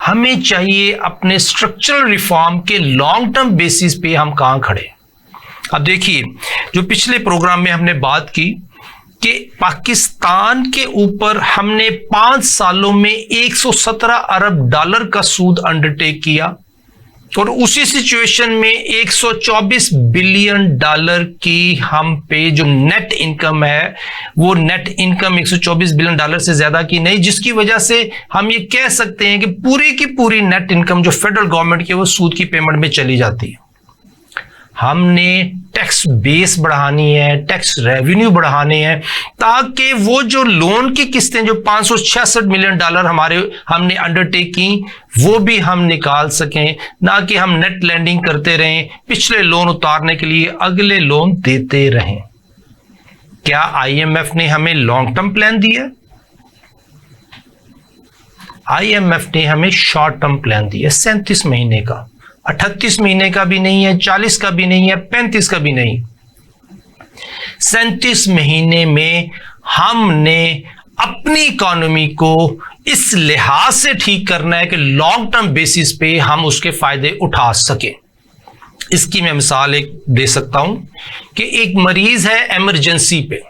हमें चाहिए अपने स्ट्रक्चरल रिफॉर्म के लॉन्ग टर्म बेसिस पे हम कहां खड़े। अब देखिए, जो पिछले प्रोग्राम में हमने बात की कि पाकिस्तान के ऊपर हमने 5 सालों में 117 अरब डॉलर का सूद अंडरटेक किया और उसी सिचुएशन में 124 बिलियन डॉलर की हम पे जो नेट इनकम है वो नेट इनकम 124 बिलियन डॉलर से ज्यादा की नहीं, जिसकी वजह से हम ये कह सकते हैं कि पूरी की पूरी नेट इनकम जो फेडरल गवर्नमेंट की वो सूद की पेमेंट में चली जाती है। हमने टैक्स बेस बढ़ानी है, टैक्स रेवेन्यू बढ़ाने हैं, ताकि वो जो लोन की किस्तें जो 566 मिलियन डॉलर हमने अंडरटेक की वो भी हम निकाल सकें, ना कि हम नेट लैंडिंग करते रहें, पिछले लोन उतारने के लिए अगले लोन देते रहें। क्या आईएमएफ ने हमें लॉन्ग टर्म प्लान दिया? आईएमएफ ने हमें शॉर्ट टर्म प्लान दिया, 37 महीने का, 38 महीने का भी नहीं है, 40 का भी नहीं है, 35 का भी नहीं। 37 महीने में हमने अपनी इकोनॉमी को इस लिहाज से ठीक करना है कि लॉन्ग टर्म बेसिस पे हम उसके फायदे उठा सके। इसकी मैं मिसाल एक दे सकता हूं कि एक मरीज है इमरजेंसी पे,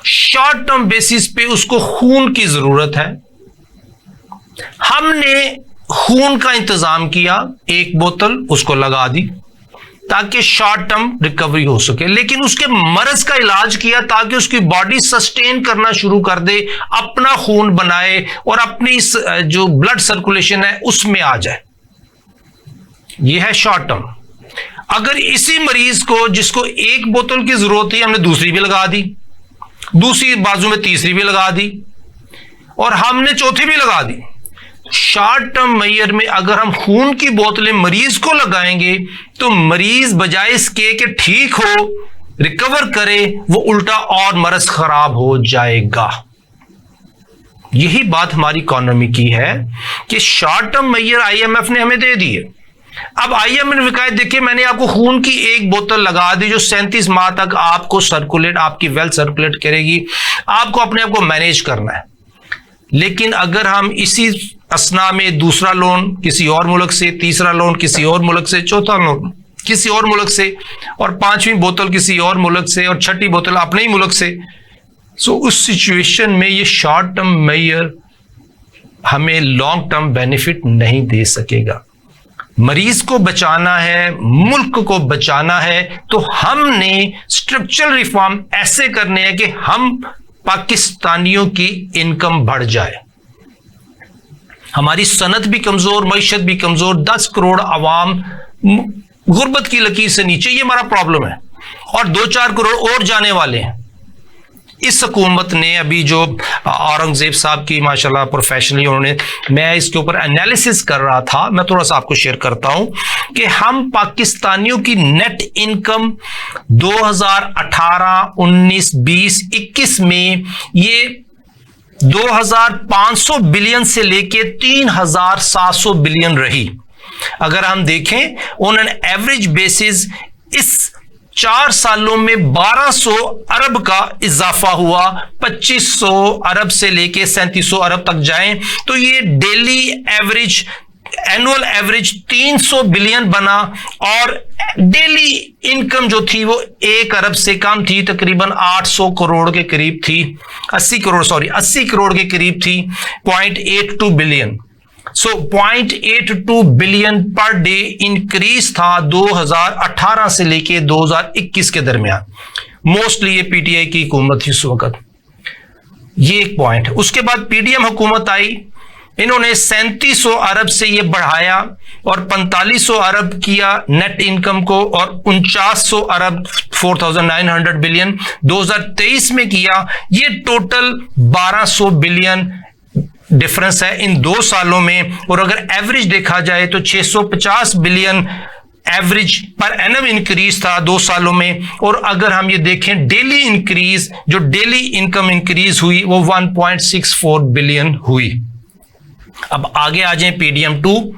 शॉर्ट टर्म बेसिस पे उसको खून की जरूरत है, हमने खून का इंतजाम किया, 1 बोतल उसको लगा दी ताकि शॉर्ट टर्म रिकवरी हो सके, लेकिन उसके मर्ज का इलाज किया ताकि उसकी बॉडी सस्टेन करना शुरू कर दे, अपना खून बनाए और अपनी जो ब्लड सर्कुलेशन है उसमें आ जाए। यह है शॉर्ट टर्म। अगर इसी मरीज को जिसको 1 बोतल की जरूरत थी हमने दूसरी भी लगा दी, दूसरी बाजू में तीसरी भी लगा दी और हमने चौथी भी लगा दी, शॉर्ट टर्म मेजर में अगर हम खून की बोतलें मरीज को लगाएंगे तो मरीज बजाय इसके कि ठीक हो, रिकवर करे, वो उल्टा और मर्ज खराब हो जाएगा। यही बात हमारी इकोनॉमी की है कि शॉर्ट टर्म मेजर आईएमएफ ने हमें दे दिए। अब आईएमएफ ने कहा देखिए मैंने आपको खून की 1 बोतल लगा दी जो 37 माह तक आपको सर्कुलेट, आपकी वेल्थ सर्कुलेट करेगी, आपको अपने आप को मैनेज करना है। लेकिन अगर हम इसी असना में दूसरा लोन किसी और मुल्क से, तीसरा लोन किसी और मुल्क से, चौथा लोन किसी और मुल्क से और 5वीं बोतल किसी और मुल्क से और 6ठी बोतल अपने ही मुल्क से, सो उस सिचुएशन में ये शॉर्ट टर्म मेजर हमें लॉन्ग टर्म बेनिफिट नहीं दे सकेगा। मरीज को बचाना है, मुल्क को बचाना है, तो हमने स्ट्रक्चरल रिफॉर्म ऐसे करने हैं कि हम पाकिस्तानियों की इनकम बढ़ जाए, हमारी सनत भी कमजोर, मईशत भी कमजोर, 10 करोड़ आवाम गुर्बत की लकीर से नीचे, ये हमारा प्रॉब्लम है और 2-4 करोड़ और जाने वाले हैं। इस हुकूमत ने अभी जो औरंगजेब साहब की माशाल्लाह प्रोफेशनली उन्होंने, मैं इसके ऊपर एनालिसिस कर रहा था, मैं थोड़ा सा आपको शेयर करता हूं कि हम पाकिस्तानियों की नेट इनकम 2018, 19, 20, 21 में ये 2500 बिलियन से लेके 3700 बिलियन रही। अगर हम देखें ऑन एन एवरेज बेसिस इस 4 सालों में 1200 अरब का इजाफा हुआ, 2500 अरब से लेके 3700 अरब तक जाएं तो ये daily average, annual average 300 billion बना और डेली इनकम जो थी वो 1 अरब से कम थी, तकरीबन 800 करोड़ के करीब थी, 80 करोड़ के करीब थी, 0.82 बिलियन। सो 0.82 बिलियन पर डे इंक्रीज था 2018 से लेके 2021 के दरमियान। मोस्टली ये पीटीआई की हुकूमत थी उस वक्त, ये एक पॉइंट। उसके बाद पीडीएम हुकूमत आई, इन्होंने 3700 अरब से ये बढ़ाया और 4500 अरब किया नेट इनकम को और 4900 अरब 4900 बिलियन 2023 में किया। ये टोटल 1200 बिलियन डिफरेंस है इन 2 सालों में। और अगर एवरेज देखा जाए तो 650 billion average per annum increase था 2 सालों में। और अगर हम ये देखें डेली इंक्रीज, जो डेली इनकम इंक्रीज हुई वो 1.64 बिलियन हुई। अब आगे आ जाए पीडीएम 2,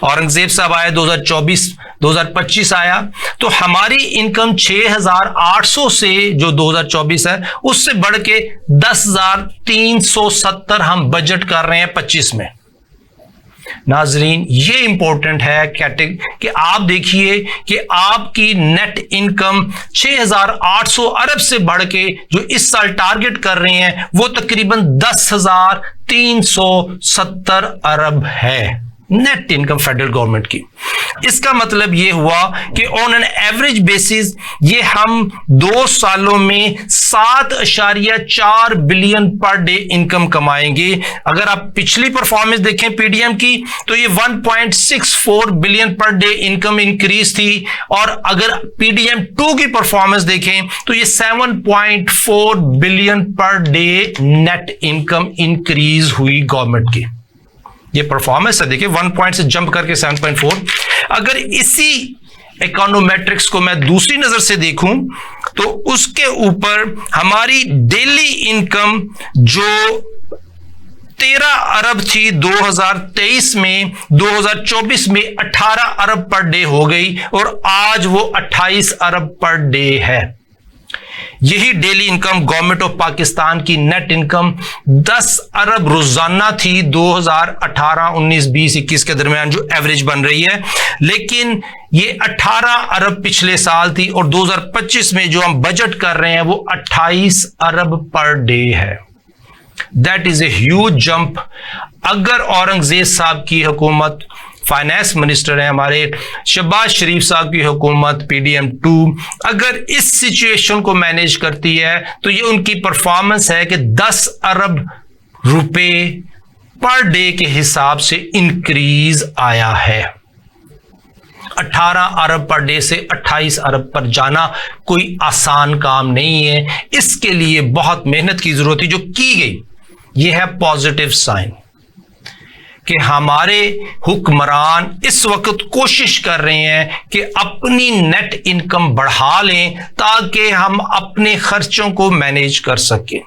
औरंगजेब साहब आए 2024-2025 आया तो हमारी इनकम 6800 से जो 2024 है उससे बढ़ के 10,370 हम बजट कर रहे हैं 25 में। नाजरीन ये इंपॉर्टेंट है कि आप देखिए कि आपकी नेट इनकम 6,800 अरब से बढ़ के जो इस साल टारगेट कर रहे हैं वो तकरीबन 10,370 अरब है नेट इनकम फेडरल गवर्नमेंट की। इसका मतलब ये हुआ कि ऑन एन एवरेज बेसिस ये हम 2 सालों में 7.4 बिलियन पर डे इनकम कमाएंगे। अगर आप पिछली परफॉर्मेंस देखें पीडीएम की तो ये 1.64 billion per day income increase थी, और अगर पीडीएम 2 की परफॉर्मेंस देखें तो ये 7.4 billion per day net income increase हुई गवर्नमेंट की। ये परफॉर्मेंस है, देखिए 1 पॉइंट से जंप करके 7.4। अगर इसी इकोनोमेट्रिक्स को मैं दूसरी नजर से देखूं तो उसके ऊपर हमारी डेली इनकम जो 13 अरब थी 2023 में, 2024 में 18 अरब पर डे हो गई और आज वो 28 अरब पर डे है। यही daily income government of Pakistan की नेट इनकम 10 अरब रोजाना थी 2018, 19, 20, 21 के दरमियान जो एवरेज बन रही है, लेकिन ये 18 अरब पिछले साल थी और 2025 में जो हम बजट कर रहे हैं वो 28 अरब पर डे है। That is a huge jump. अगर औरंगजेब साहब की हुकूमत, फाइनेंस मिनिस्टर है हमारे शहबाज शरीफ साहब की हुकूमत पीडीएम 2 अगर इस सिचुएशन को मैनेज करती है तो ये उनकी परफॉर्मेंस है कि 10 अरब रुपए पर डे के हिसाब से इंक्रीज आया है। 18 अरब पर डे से 28 अरब पर जाना कोई आसान काम नहीं है, इसके लिए बहुत मेहनत की जरूरत है जो की गई। यह है पॉजिटिव साइन कि हमारे हुक्मरान इस वक्त कोशिश कर रहे हैं कि अपनी नेट इनकम बढ़ा लें ताकि हम अपने खर्चों को मैनेज कर सकें।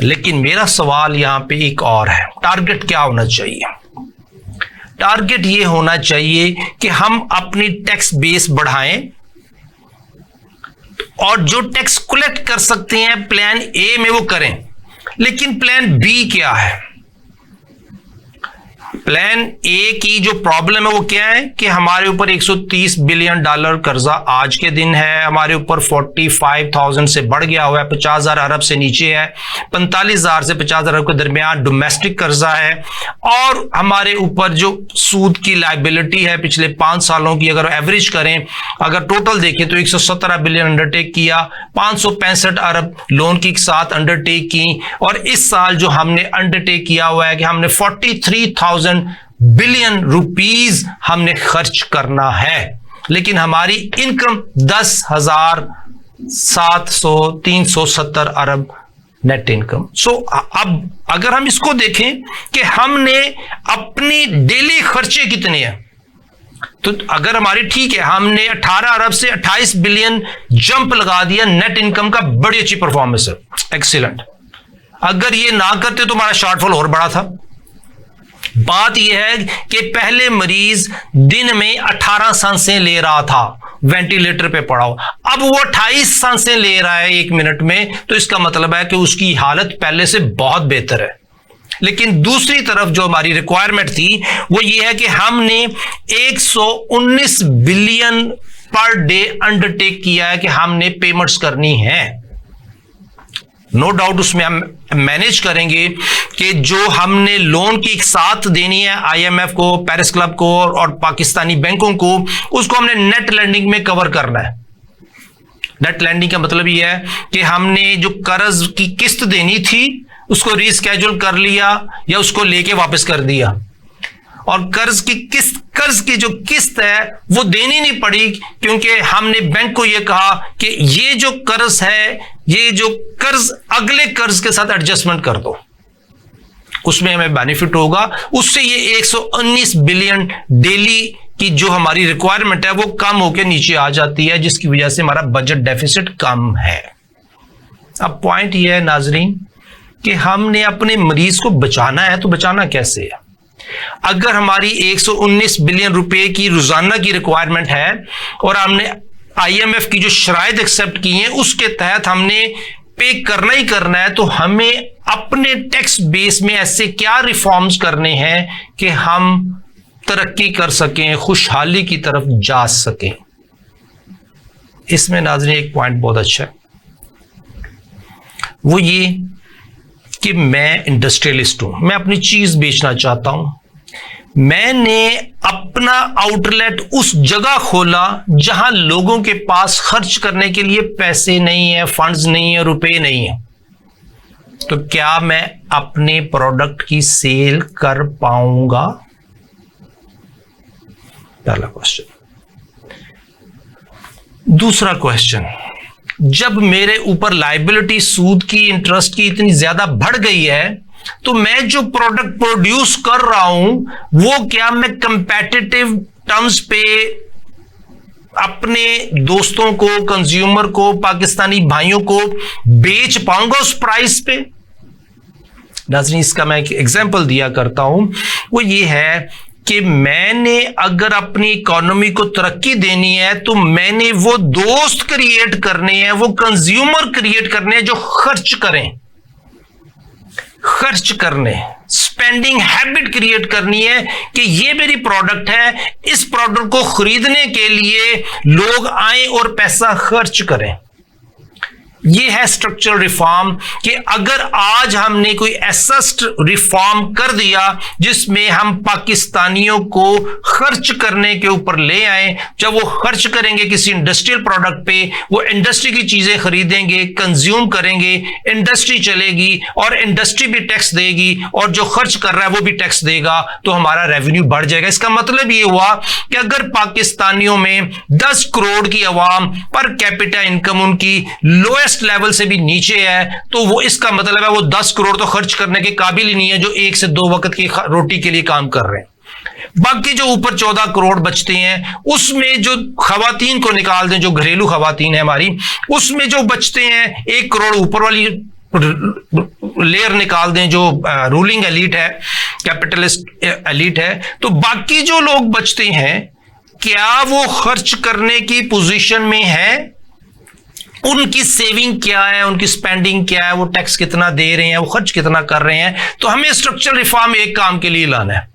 लेकिन मेरा सवाल यहां पे एक और है, टारगेट क्या होना चाहिए? टारगेट ये होना चाहिए कि हम अपनी टैक्स बेस बढ़ाएं और जो टैक्स कलेक्ट कर सकते हैं प्लान ए में वो करें। लेकिन प्लान बी क्या है? प्लान ए की जो प्रॉब्लम है वो क्या है कि हमारे ऊपर 130 बिलियन डॉलर कर्जा आज के दिन है, हमारे ऊपर 45,000 से बढ़ गया हुआ है, 50,000 अरब से नीचे है, 45,000 से 50,000 अरब के दरमियान डोमेस्टिक कर्जा है, और हमारे ऊपर जो सूद की लायबिलिटी है पिछले 5 सालों की अगर एवरेज करें, अगर टोटल देखें तो 117 बिलियन अंडरटेक किया, 565 अरब लोन के साथ अंडरटेक की, और इस साल जो हमने अंडरटेक किया हुआ है कि हमने 43,000 बिलियन रुपीस हमने खर्च करना है, लेकिन हमारी इनकम 10,370 अरब नेट इनकम। सो अब अगर हम इसको देखें कि हमने अपनी डेली खर्चे कितने हैं, तो अगर हमारी ठीक है हमने 18 अरब से 28 बिलियन जंप लगा दिया नेट इनकम का, बड़ी अच्छी परफॉर्मेंस है, एक्सीलेंट। अगर ये ना करते तो हमारा शॉर्टफॉल और बड़ा था। बात यह है कि पहले मरीज दिन में 18 सांसें ले रहा था, वेंटिलेटर पे पड़ा हो, अब वो 28 सांसें ले रहा है 1 मिनट में, तो इसका मतलब है कि उसकी हालत पहले से बहुत बेहतर है। लेकिन दूसरी तरफ जो हमारी रिक्वायरमेंट थी वो ये है कि हमने 119 बिलियन पर डे अंडरटेक किया है कि हमने पेमेंट्स करनी है। नो डाउट उसमें हम मैनेज करेंगे कि जो हमने लोन की एक साथ देनी है आईएमएफ को, पेरिस क्लब को और पाकिस्तानी बैंकों को, उसको हमने नेट लैंडिंग में कवर करना है। नेट लैंडिंग का मतलब यह है कि हमने जो कर्ज की किस्त देनी थी उसको रीस्केड्यूल कर लिया या उसको लेके वापस कर दिया, और कर्ज की जो किस्त है वो देनी नहीं पड़ी क्योंकि हमने बैंक को यह कहा कि ये जो कर्ज है, ये जो कर्ज अगले कर्ज के साथ एडजस्टमेंट कर दो, उसमें हमें बेनिफिट होगा। उससे ये 119 बिलियन डेली की जो हमारी रिक्वायरमेंट है वो कम होकर नीचे आ जाती है, जिसकी वजह से हमारा बजट डेफिसिट कम है। अब पॉइंट ये है नाजरीन कि हमने अपने मरीज को बचाना है, तो बचाना कैसे है? अगर हमारी 119 बिलियन रुपए की रोजाना की रिक्वायरमेंट है और हमने आईएमएफ की जो शराइत एक्सेप्ट की हैं उसके तहत हमने पे करना ही करना है, तो हमें अपने टैक्स बेस में ऐसे क्या रिफॉर्म्स करने हैं कि हम तरक्की कर सकें, खुशहाली की तरफ जा सकें। इसमें नाज़रीन एक पॉइंट बहुत अच्छा है, वो ये कि मैं इंडस्ट्रियलिस्ट हूं, मैं अपनी चीज बेचना चाहता हूं। मैंने अपना आउटलेट उस जगह खोला जहां लोगों के पास खर्च करने के लिए पैसे नहीं है, फंड्स नहीं है, रुपए नहीं है। तो क्या मैं अपने प्रोडक्ट की सेल कर पाऊंगा? पहला क्वेश्चन। दूसरा क्वेश्चन, जब मेरे ऊपर लायबिलिटी, सूद की, इंटरेस्ट की इतनी ज्यादा बढ़ गई है, तो मैं जो प्रोडक्ट प्रोड्यूस कर रहा हूं वो क्या मैं कंपेटिटिव टर्म्स पे अपने दोस्तों को, कंज्यूमर को, पाकिस्तानी भाइयों को बेच पाऊंगा उस प्राइस पे? नाज़रीन, इसका मैं एक एग्जांपल दिया करता हूं, वो ये है कि मैंने अगर अपनी इकोनॉमी को तरक्की देनी है तो मैंने वो दोस्त क्रिएट करने हैं, वो कंज्यूमर क्रिएट करने हैं जो खर्च करें, खर्च करने, स्पेंडिंग हैबिट क्रिएट करनी है कि ये मेरी प्रोडक्ट है, इस प्रोडक्ट को खरीदने के लिए लोग आए और पैसा खर्च करें। ये है स्ट्रक्चरल रिफॉर्म कि अगर आज हमने कोई ऐसा रिफॉर्म कर दिया जिसमें हम पाकिस्तानियों को खर्च करने के ऊपर ले आए, जब वो खर्च करेंगे किसी इंडस्ट्रियल प्रोडक्ट पे, वो इंडस्ट्री की चीजें खरीदेंगे, कंज्यूम करेंगे, इंडस्ट्री चलेगी और इंडस्ट्री भी टैक्स देगी और जो खर्च कर रहा है वो भी टैक्स देगा, तो हमारा रेवेन्यू बढ़ जाएगा। इसका मतलब ये हुआ कि अगर पाकिस्तानियों में 10 करोड़ की आवाम पर कैपिटा इनकम उनकी लोएस्ट लेवल से भी नीचे है, तो वो इसका मतलब है वो 10 करोड़ तो खर्च करने के काबिल ही नहीं है जो 1 से 2 वक्त की रोटी के लिए काम कर रहे हैं। बाकी जो ऊपर 14 करोड़ बचते हैं, उसमें जो खवातीन को निकाल दें, जो घरेलू खवातीन है हमारी, उसमें जो बचते हैं 1 करोड़ ऊपर वाली लेयर निकाल दें, जो रूलिंग एलीट है, कैपिटलिस्ट एलीट है, तो बाकी जो लोग बचते हैं, क्या वो खर्च करने की पोजीशन में है? उनकी सेविंग क्या है, उनकी स्पेंडिंग क्या है, वो टैक्स कितना दे रहे हैं, वो खर्च कितना कर रहे हैं? तो हमें स्ट्रक्चरल रिफॉर्म एक काम के लिए लाना है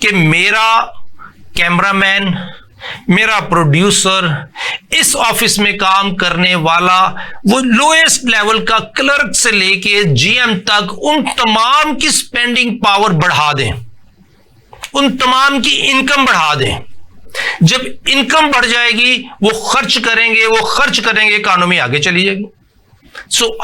कि मेरा कैमरामैन, मेरा प्रोड्यूसर, इस ऑफिस में काम करने वाला, वो लोएस्ट लेवल का क्लर्क से लेके जीएम तक, उन तमाम की स्पेंडिंग पावर बढ़ा दें, उन तमाम की इनकम बढ़ा दें। जब इनकम बढ़ जाएगी वो खर्च करेंगे, इकोनॉमी आगे चली जाएगी।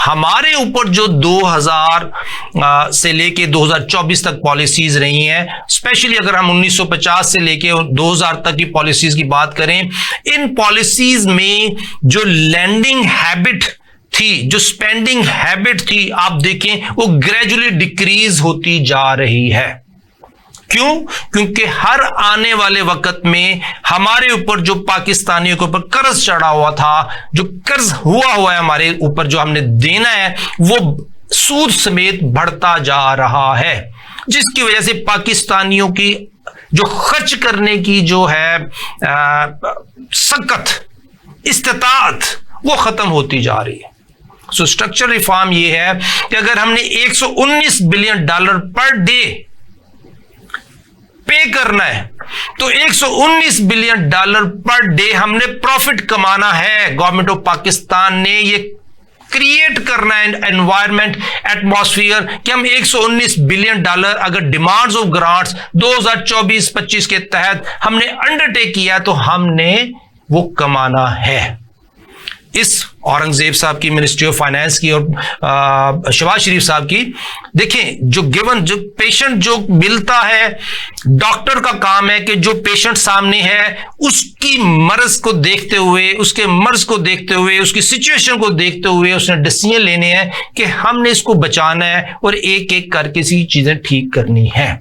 हमारे ऊपर जो 2000 से लेके 2024 तक पॉलिसीज रही हैं, स्पेशली अगर हम 1950 से लेके 2000 तक की पॉलिसीज की बात करें, इन पॉलिसीज में जो लैंडिंग हैबिट थी, जो स्पेंडिंग हैबिट थी, आप देखें वो ग्रेजुअली डिक्रीज होती जा रही है। क्यों? क्योंकि हर आने वाले वक्त में हमारे ऊपर जो पाकिस्तानियों के ऊपर कर्ज चढ़ा हुआ था, जो कर्ज हुआ है हमारे ऊपर, जो हमने देना है, वो सूद समेत बढ़ता जा रहा है, जिसकी वजह से पाकिस्तानियों की जो खर्च करने की जो है सकत, इस्तिताअत, वो खत्म होती जा रही है। सो स्ट्रक्चरल रिफॉर्म ये है कि अगर हमने $119 बिलियन पर डे पे करना है, तो $119 बिलियन पर डे हमने प्रॉफिट कमाना है। गवर्नमेंट ऑफ पाकिस्तान ने ये क्रिएट करना है एनवायरमेंट, एटमॉस्फेयर, कि हम $119 बिलियन अगर डिमांड्स ऑफ ग्रांट्स 2024-25 के तहत हमने अंडरटेक किया, तो हमने वो कमाना है। इस औरंगजेब साहब की मिनिस्ट्री ऑफ फाइनेंस की और शहबाज शरीफ साहब की, देखें, जो पेशेंट जो मिलता है, डॉक्टर का काम है कि जो पेशेंट सामने है उसकी मर्ज को देखते हुए, उसके मर्ज को देखते हुए, उसकी सिचुएशन को देखते हुए उसने डिसीजन लेने हैं कि हमने इसको बचाना है और एक एक करके सी चीजें ठीक करनी है।